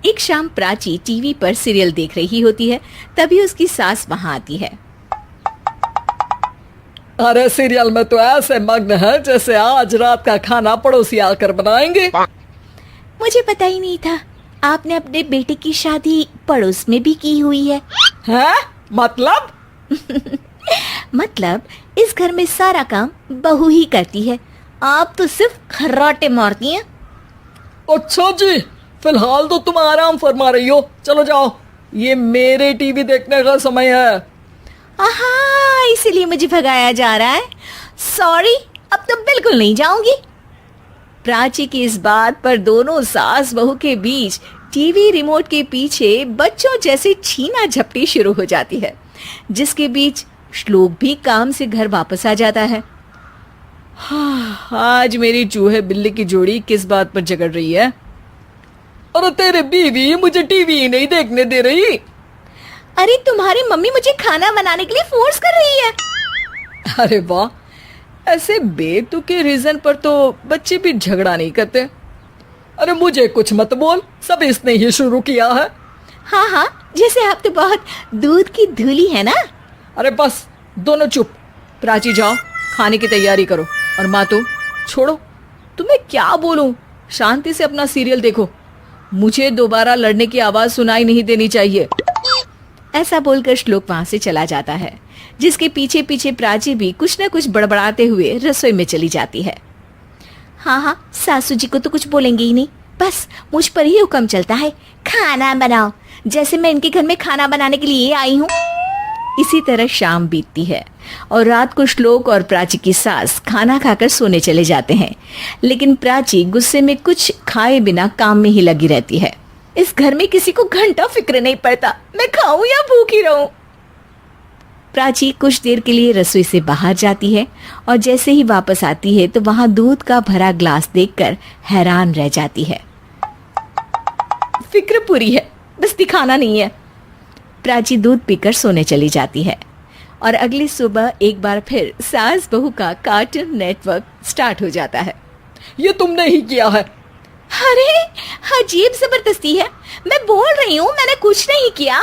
एक शाम प्राची टीवी पर सीरियल देख रही होती है। तभी उसकी सास वहां आती है। अरे सीरियल में तो ऐसे मग्न है जैसे आज रात का खाना पड़ोसी आकर बनाएंगे। मुझे पता ही नहीं था आपने अपने बेटे की शादी पड़ोस में भी की हुई है। हैं? मतलब? मतलब इस घर में सारा काम बहू ही करती है, आप तो सिर्फ खर्राटे मारती हैं। अच्छा जी, फिलहाल तो तुम आराम फरमा रही हो, चलो जाओ, ये मेरे टीवी देखने का समय है। आहा, इसीलिए मुझे भगाया जा रहा है। सॉरी, अब तो बिल्कुल नहीं जाऊंगी। प्राची की इस बात पर दोनों सास बहू के बीच टीवी रिमोट के पीछे बच्चों जैसे छीना झपटी शुरू हो जाती है, जिसके बीच श्लोक भी काम से घर वापस आ जाता है। आज मेरी चूहे बिल्ली की जोड़ी किस बात पर झगड़ रही है? अरे तेरे बीवी मुझे टीवी ही नहीं देखने दे रही। अरे तुम्हारी मम्मी मुझे खाना बनाने के लिए फोर्स कर रही है। अरे वाह, ऐसे बेतुके रीजन पर तो बच्चे भी झगड़ा नहीं करते। अरे मुझे कुछ मत बोल, सब इसने ही शुरू किया है। हाँ हाँ, जैसे आप तो बहुत दूध की धूली है ना। अरे बस दोनों चुप। प्राची जाओ, खाने की तैयारी करो। और माँ तुम छोड़ो, तुम्हें क्या बोलूं, शांति से अपना सीरियल देखो, मुझे दोबारा लड़ने की आवाज सुनाई नहीं देनी चाहिए। ऐसा बोलकर श्लोक वहां से चला जाता है, जिसके पीछे पीछे प्राची भी कुछ न कुछ बड़बड़ाते हुए रसोई में चली जाती है। हाँ हाँ, सासू जी को तो कुछ बोलेंगे ही नहीं, बस मुझ पर ही हुक्म चलता है, खाना बनाओ, जैसे मैं इनके घर में खाना बनाने के लिए आई हूँ। इसी तरह शाम बीतती है और रात को श्लोक और प्राची की सास खाना खाकर सोने चले जाते हैं, लेकिन प्राची गुस्से में कुछ खाए बिना काम में ही लगी रहती है। इस घर में किसी को घंटा फिक्र नहीं पड़ता, मैं खाऊं या भूखी रहूं। प्राची कुछ देर के लिए रसोई से बाहर जाती है और जैसे ही वापस आती है तो वहां दूध का भरा ग्लास देखकर हैरान रह जाती है। फिक्र पूरी है, बस दिखाना नहीं है। प्राची दूध पीकर सोने चली जाती है और अगली सुबह एक बार फिर सास बहू का कार्टून नेटवर्क स्टार्ट हो जाता है। ये तुमने ही किया है। अरे अजीब जबरदस्ती है, मैं बोल रही हूँ मैंने कुछ नहीं किया।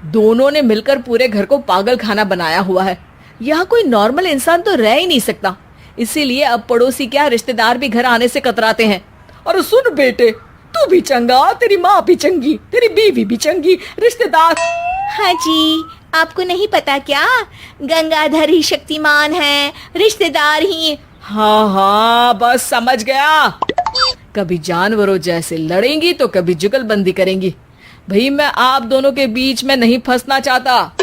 दोनों ने मिलकर पूरे घर को पागल खाना बनाया हुआ है। यहाँ कोई नॉर्मल इंसान तो रह ही नहीं सकता, इसीलिए अब पड़ोसी क्या रिश्तेदार भी घर आने से कतराते हैं। और सुन बेटे, तू भी चंगा, तेरी माँ भी चंगी, तेरी बीवी भी चंगी, रिश्तेदार। हाँ जी, आपको नहीं पता क्या, गंगाधर ही शक्तिमान है, रिश्तेदार ही। हाँ हाँ, बस समझ गया। कभी जानवरों जैसे लड़ेंगी तो कभी जुगलबंदी करेंगी। भाई मैं आप दोनों के बीच में नहीं फंसना चाहता।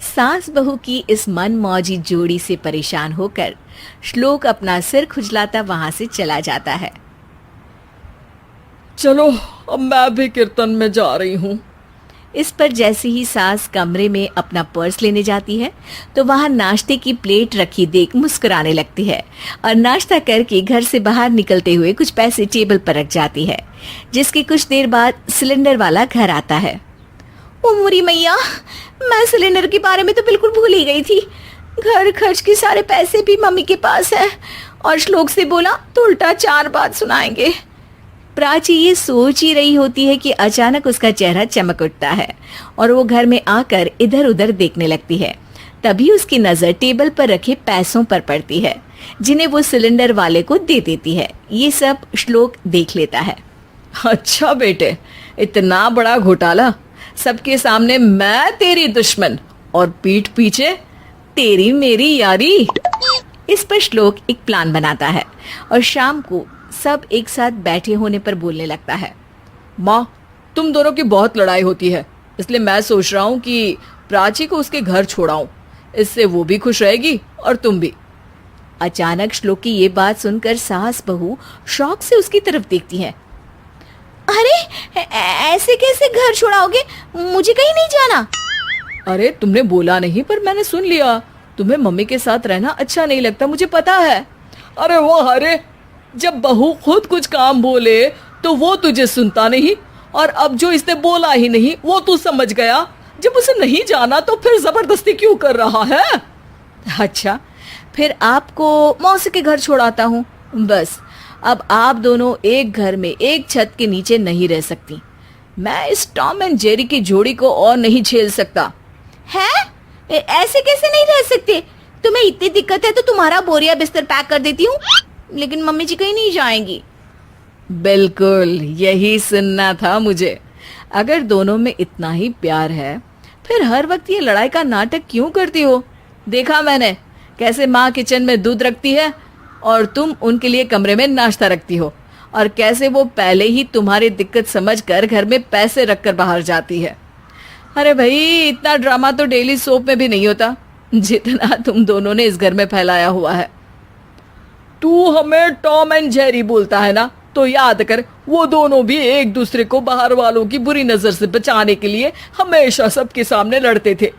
सास बहू की इस मनमौजी जोड़ी से परेशान होकर श्लोक अपना सिर खुजलाता वहां से चला जाता है। चलो अब मैं भी कीर्तन में जा रही हूँ। इस पर जैसे ही सास कमरे में अपना पर्स लेने जाती है तो वहां नाश्ते की प्लेट रखी देख मुस्कुराने लगती है और नाश्ता करके घर से बाहर निकलते हुए कुछ पैसे टेबल पर रख जाती है, जिसके कुछ देर बाद सिलेंडर वाला घर आता है। ओ मोरी मैया, मैं सिलेंडर के बारे में तो बिल्कुल भूल ही गई थी। घर खर्च के सारे पैसे भी मम्मी के पास है और श्लोक से बोला तो उल्टा 4 बात सुनाएंगे। प्राची ये सोच ही रही होती है कि अचानक उसका चेहरा चमक उठता है और वो घर में आकर इधर उधर देखने लगती है। तभी उसकी नजर टेबल पर रखे पैसों पर पड़ती है, जिन्हें वो सिलेंडर वाले को दे देती है। ये सब श्लोक देख लेता है। अच्छा बेटे, इतना बड़ा घोटाला, सबके सामने मैं तेरी दुश्मन और पीठ पीछे तेरी मेरी यारी। इस पर श्लोक एक प्लान बनाता है और शाम को सब एक साथ बैठे होने पर बोलने लगता है। माँ, तुम दोनों की बहुत लड़ाई होती है, इसलिए मैं सोच रहा हूँ कि प्राची को उसके घर छोड़ाऊं, इससे वो भी खुश रहेगी और तुम भी। अचानक श्लोक की ये बात सुनकर सास बहू शौक से उसकी तरफ देखती हैं। अरे ऐसे कैसे घर छोड़ाओगे, मुझे कहीं नहीं जाना। अरे तुमने बोला नहीं पर मैंने सुन लिया, तुम्हें मम्मी के साथ रहना अच्छा नहीं लगता, मुझे पता है। अरे वो अरे, जब बहू खुद कुछ काम बोले तो वो तुझे सुनता नहीं, और अब जो इसने बोला ही नहीं वो तू समझ गया। जब उसे नहीं जाना तो फिर जबरदस्ती क्यों कर रहा है? अच्छा, फिर आपको मौसी के घर छोड़ाता हूँ, बस अब आप दोनों एक घर में एक छत के नीचे नहीं रह सकती। मैं इस टॉम एंड जेरी की जोड़ी को और नहीं झेल सकता। है? ऐसे कैसे नहीं रह सकते? तुम्हें इतनी दिक्कत है तो तुम्हारा बोरिया बिस्तर पैक कर देती हूँ, लेकिन मम्मी जी कहीं नहीं जाएंगी। बिल्कुल यही सुनना था मुझे। अगर दोनों में इतना ही प्यार है फिर हर वक्त ये लड़ाई का नाटक क्यों करती हो? देखा मैंने कैसे माँ किचन में दूध रखती है और तुम उनके लिए कमरे में नाश्ता रखती हो, और कैसे वो पहले ही तुम्हारी दिक्कत समझकर घर में पैसे रखकर बाहर जाती है। अरे भाई, इतना ड्रामा तो डेली सोप में भी नहीं होता जितना तुम दोनों ने इस घर में फैलाया हुआ है। तू हमें टॉम एंड जेरी बोलता है ना, तो याद कर वो दोनों भी एक दूसरे को बाहर वालों की बुरी नजर से बचाने के लिए हमेशा सबके सामने लड़ते थे।